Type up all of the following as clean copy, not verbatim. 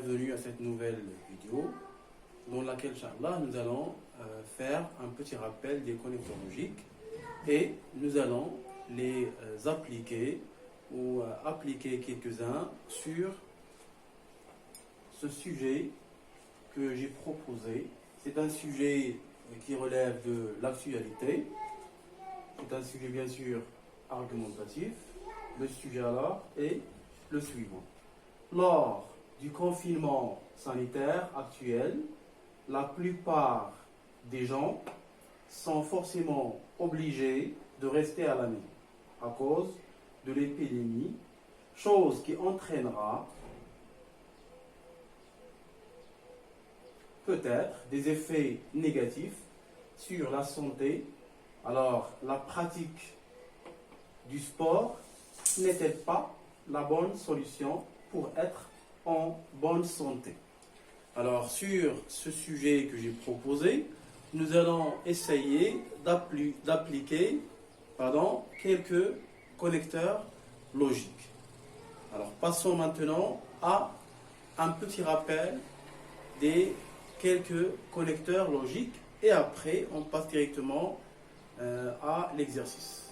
bienvenue à cette nouvelle vidéo dans laquelle, Inch'Allah, nous allons faire un petit rappel des connecteurs logiques et nous allons les appliquer ou appliquer quelques-uns sur ce sujet que j'ai proposé. C'est un sujet qui relève de l'actualité. C'est un sujet bien sûr argumentatif. Le sujet alors est le suivant. Lors du confinement sanitaire actuel, la plupart des gens sont forcément obligés de rester à la maison à cause de l'épidémie, chose qui entraînera peut-être des effets négatifs sur la santé. Alors, la pratique du sport n'était pas la bonne solution pour être en bonne santé. Alors, sur ce sujet que j'ai proposé, nous allons essayer d'appliquer quelques connecteurs logiques. Alors, passons maintenant à un petit rappel des quelques connecteurs logiques et après, on passe directement à l'exercice.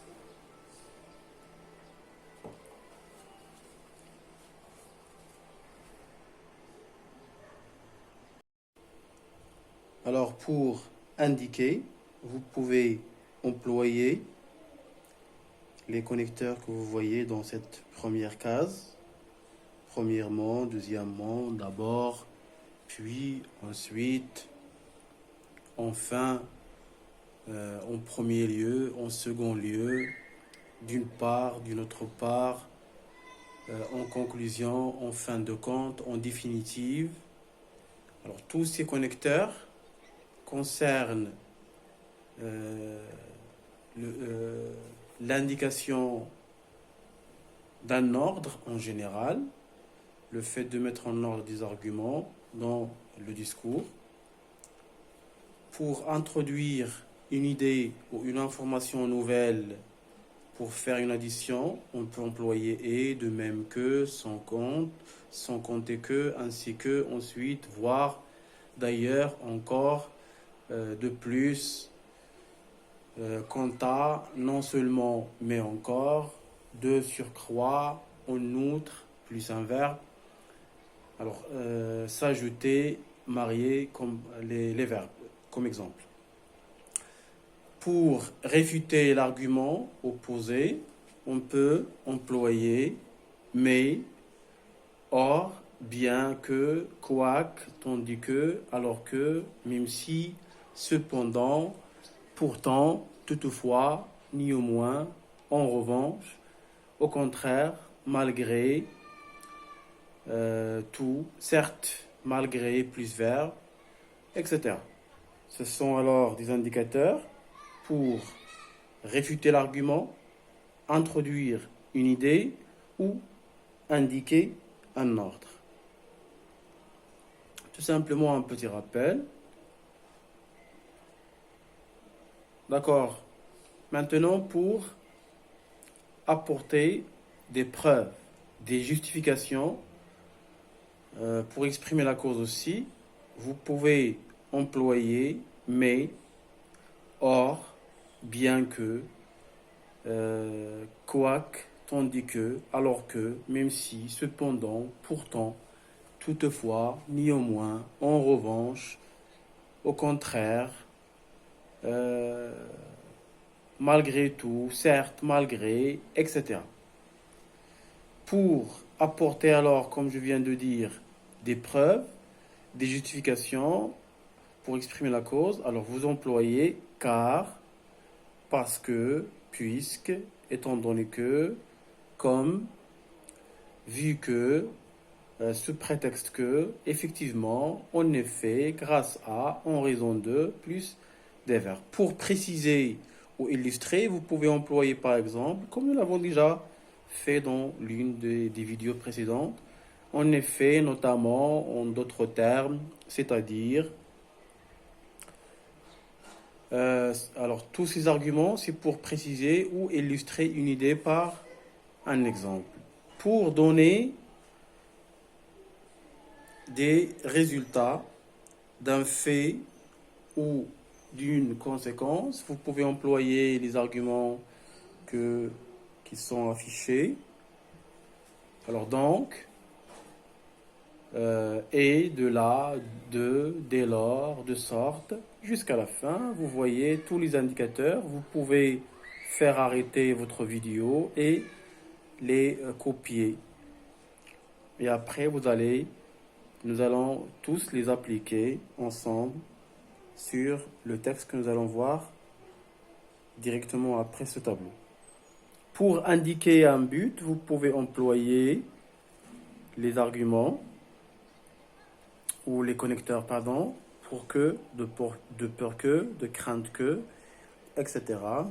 Alors, pour indiquer, vous pouvez employer les connecteurs que vous voyez dans cette première case. Premièrement, deuxièmement, d'abord, puis, ensuite, enfin, en premier lieu, en second lieu, d'une part, d'une autre part, en conclusion, en fin de compte, en définitive. Alors, tous ces connecteurs concernent l'indication d'un ordre en général, le fait de mettre en ordre des arguments dans le discours. Pour introduire une idée ou une information nouvelle, pour faire une addition, on peut employer et, de même que, sans compte, sans compter que, ainsi que, ensuite, voire, d'ailleurs, encore, de plus, quant à, non seulement, mais encore, de surcroît, en outre, plus un verbe. Alors, s'ajouter, marier, comme les verbes, comme exemple. Pour réfuter l'argument opposé, on peut employer mais, or, bien que, quoique, tandis que, alors que, même si, cependant, pourtant, toutefois, ni au moins, en revanche, au contraire, malgré, tout, certes, malgré, plus verbe, etc. Ce sont alors des indicateurs pour réfuter l'argument, introduire une idée ou indiquer un ordre. Tout simplement un petit rappel. D'accord. Maintenant, pour apporter des preuves, des justifications, pour exprimer la cause aussi, vous pouvez employer mais, or, bien que, quoique, tandis que, alors que, même si, cependant, pourtant, toutefois, néanmoins, en revanche, au contraire, malgré tout, certes, malgré, etc. Pour apporter alors, comme je viens de dire, des preuves, des justifications pour exprimer la cause, alors vous employez car, parce que, puisque, étant donné que, comme, vu que, sous prétexte que, effectivement, en effet, grâce à, en raison de, plus des verbes. Pour préciser ou illustrer, vous pouvez employer par exemple, comme nous l'avons déjà fait dans l'une des vidéos précédentes, en effet, notamment en d'autres termes, c'est-à-dire, alors tous ces arguments, c'est pour préciser ou illustrer une idée par un exemple. Pour donner des résultats d'un fait ou d'une conséquence. Vous pouvez employer les arguments qui sont affichés. Alors donc, et de là, dès lors, de sorte, jusqu'à la fin, vous voyez tous les indicateurs. Vous pouvez faire arrêter votre vidéo et les copier. Et après, nous allons tous les appliquer ensemble sur le texte que nous allons voir directement après ce tableau. Pour indiquer un but, vous pouvez employer les arguments ou les connecteurs, pardon, pour que, de peur que, de crainte que, etc.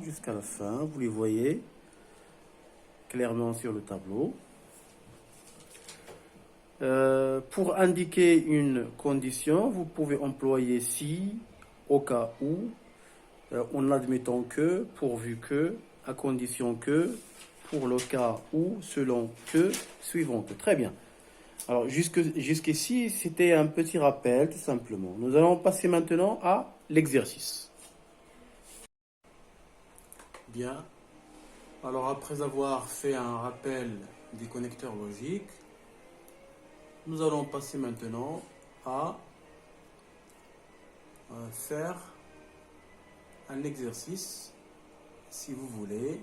Jusqu'à la fin, vous les voyez clairement sur le tableau. Pour indiquer une condition, vous pouvez employer si, au cas où, en admettant que, pourvu que, à condition que, pour le cas où, selon que, suivant que. Très bien. Alors, jusqu'ici, c'était un petit rappel, tout simplement. Nous allons passer maintenant à l'exercice. Bien. Alors, après avoir fait un rappel des connecteurs logiques, nous allons passer maintenant à faire un exercice, si vous voulez,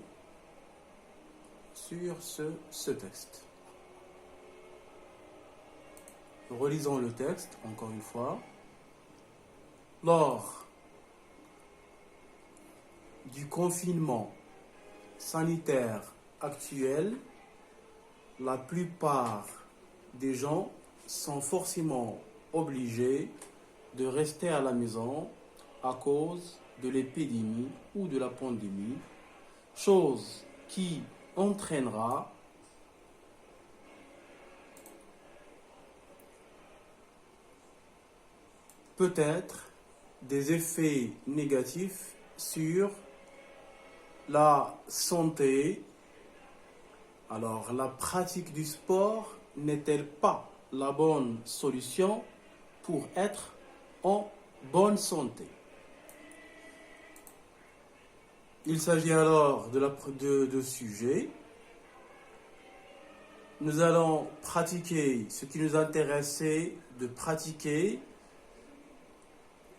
sur ce texte. Relisons le texte, encore une fois. Lors du confinement sanitaire actuel, la plupart des gens sont forcément obligés de rester à la maison à cause de l'épidémie ou de la pandémie, chose qui entraînera peut-être des effets négatifs sur la santé. Alors, la pratique du sport n'est-elle pas la bonne solution pour être en bonne santé? Il s'agit alors de sujets. Nous allons pratiquer ce qui nous intéressait de pratiquer,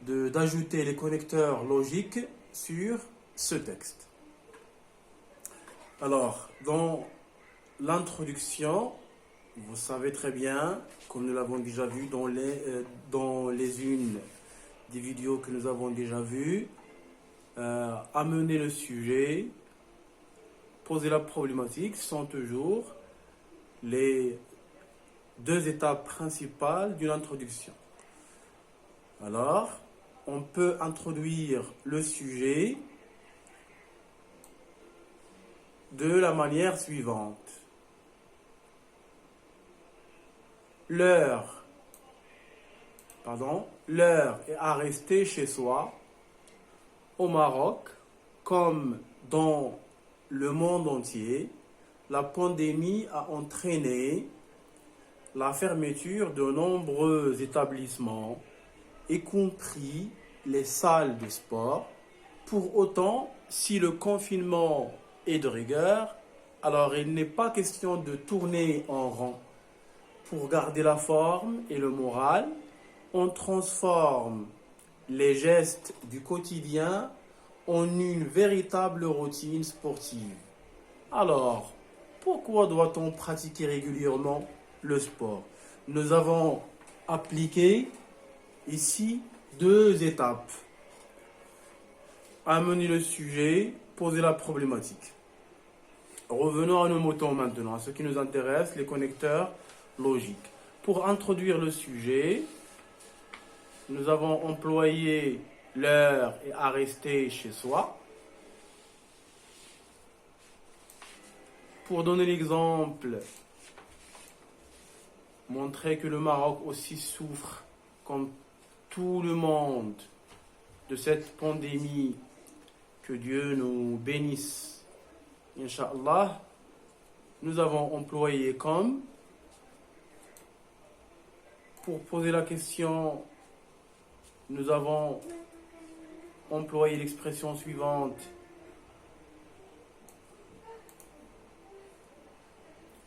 d'ajouter les connecteurs logiques sur ce texte. Alors, dans l'introduction, vous savez très bien, comme nous l'avons déjà vu dans les unes des vidéos que nous avons déjà vues, amener le sujet, poser la problématique sont toujours les deux étapes principales d'une introduction. Alors, on peut introduire le sujet de la manière suivante. L'heure est à rester chez soi au Maroc, comme dans le monde entier. La pandémie a entraîné la fermeture de nombreux établissements, y compris les salles de sport. Pour autant, si le confinement est de rigueur, alors il n'est pas question de tourner en rond. Pour garder la forme et le moral, on transforme les gestes du quotidien en une véritable routine sportive. Alors, pourquoi doit-on pratiquer régulièrement le sport? Nous avons appliqué ici deux étapes. Amener le sujet, poser la problématique. Revenons à nos moutons maintenant, à ce qui nous intéresse, les connecteurs logiques. Pour introduire le sujet, nous avons employé l'heure et à rester chez soi. Pour donner l'exemple, montrer que le Maroc aussi souffre, comme tout le monde, de cette pandémie, que Dieu nous bénisse, Inch'Allah, nous avons employé comme Pour poser la question, nous avons employé l'expression suivante.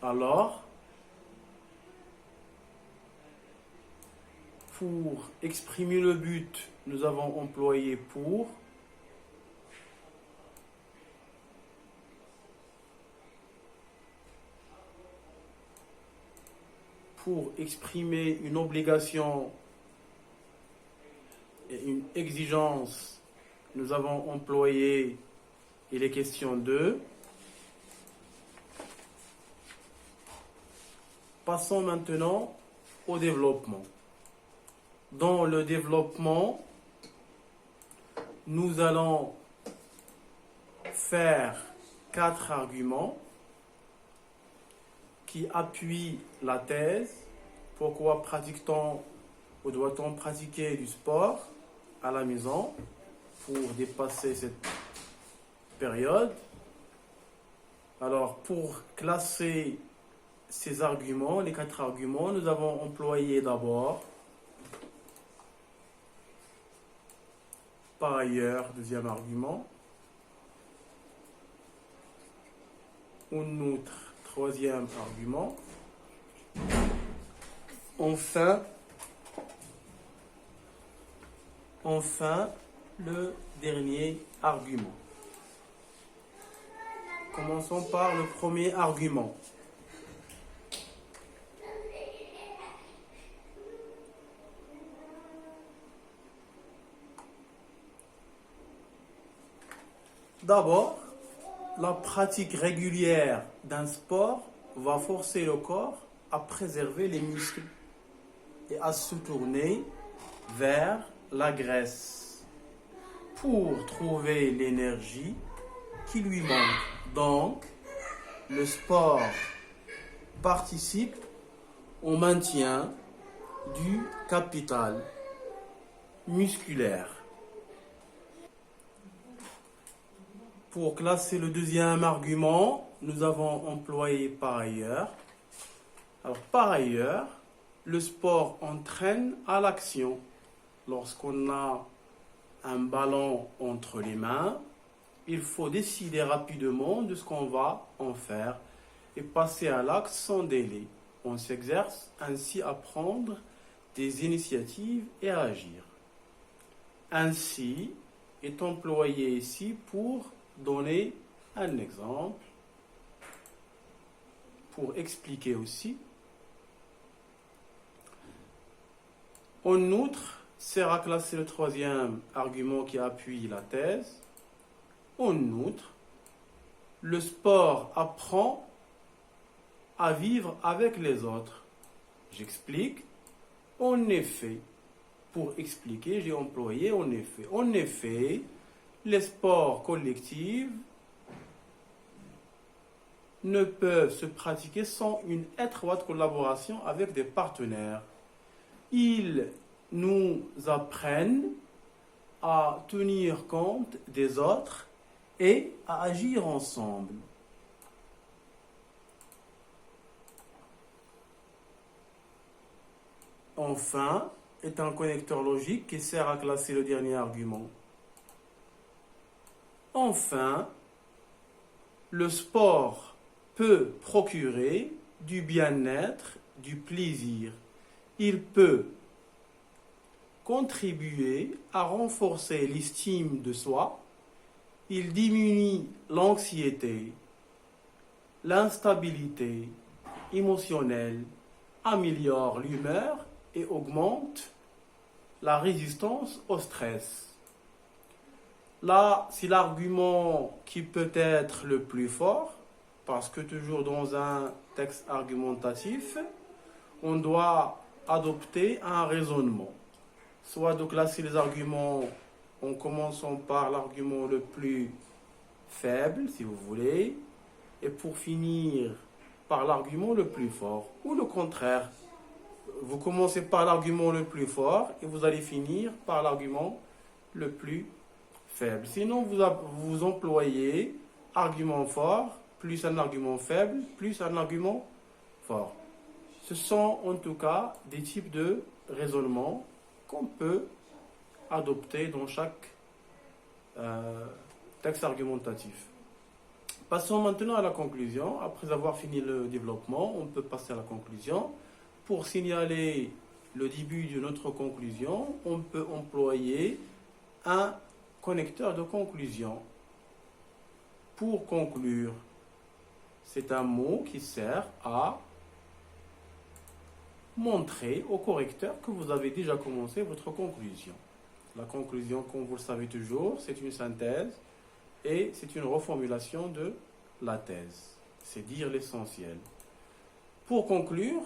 Alors, pour exprimer le but, nous avons employé pour. Pour exprimer une obligation et une exigence, nous avons employé, il est question de. Passons maintenant au développement. Dans le développement, nous allons faire 4 arguments qui appuient la thèse. Pourquoi pratique-t-on ou doit-on pratiquer du sport à la maison pour dépasser cette période? Alors, pour classer ces arguments, les 4 arguments, nous avons employé d'abord par ailleurs, deuxième argument, un autre, troisième argument, enfin, le dernier argument. Commençons par le premier argument. D'abord, la pratique régulière d'un sport va forcer le corps à préserver les muscles et à se tourner vers la graisse pour trouver l'énergie qui lui manque. Donc, le sport participe au maintien du capital musculaire. Pour classer le deuxième argument, nous avons employé par ailleurs. Alors, par ailleurs, le sport entraîne à l'action. Lorsqu'on a un ballon entre les mains, il faut décider rapidement de ce qu'on va en faire et passer à l'acte sans délai. On s'exerce ainsi à prendre des initiatives et à agir. Ainsi est employé ici pour donner un exemple, pour expliquer aussi. En outre, sert à classer le troisième argument qui appuie la thèse. En outre, le sport apprend à vivre avec les autres. J'explique. En effet, pour expliquer, j'ai employé en effet. En effet, les sports collectifs ne peuvent se pratiquer sans une étroite collaboration avec des partenaires. Ils nous apprennent à tenir compte des autres et à agir ensemble. Enfin, est un connecteur logique qui sert à classer le dernier argument. Enfin, le sport peut procurer du bien-être, du plaisir. Il peut contribuer à renforcer l'estime de soi. Il diminue l'anxiété, l'instabilité émotionnelle, améliore l'humeur et augmente la résistance au stress. Là, c'est l'argument qui peut être le plus fort, parce que toujours dans un texte argumentatif, on doit adopter un raisonnement. Soit de classer les arguments en commençant par l'argument le plus faible, si vous voulez, et pour finir par l'argument le plus fort, ou le contraire. Vous commencez par l'argument le plus fort et vous allez finir par l'argument le plus faible. Sinon, vous employez argument fort, plus un argument faible, plus un argument fort. Ce sont en tout cas des types de raisonnement qu'on peut adopter dans chaque texte argumentatif. Passons maintenant à la conclusion. Après avoir fini le développement, on peut passer à la conclusion. Pour signaler le début de notre conclusion, on peut employer un connecteur de conclusion. Pour conclure, c'est un mot qui sert à montrer au correcteur que vous avez déjà commencé votre conclusion. La conclusion, comme vous le savez toujours, c'est une synthèse et c'est une reformulation de la thèse. C'est dire l'essentiel. Pour conclure,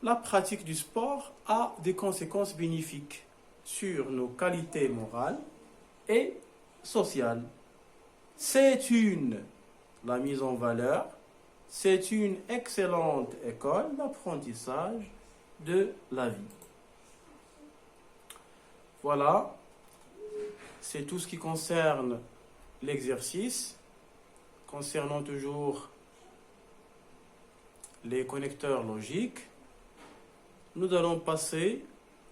la pratique du sport a des conséquences bénéfiques sur nos qualités morales et sociales. La mise en valeur, c'est une excellente école d'apprentissage de la vie. Voilà, c'est tout ce qui concerne l'exercice. Concernant toujours les connecteurs logiques, nous allons passer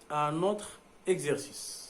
à un autre exercice.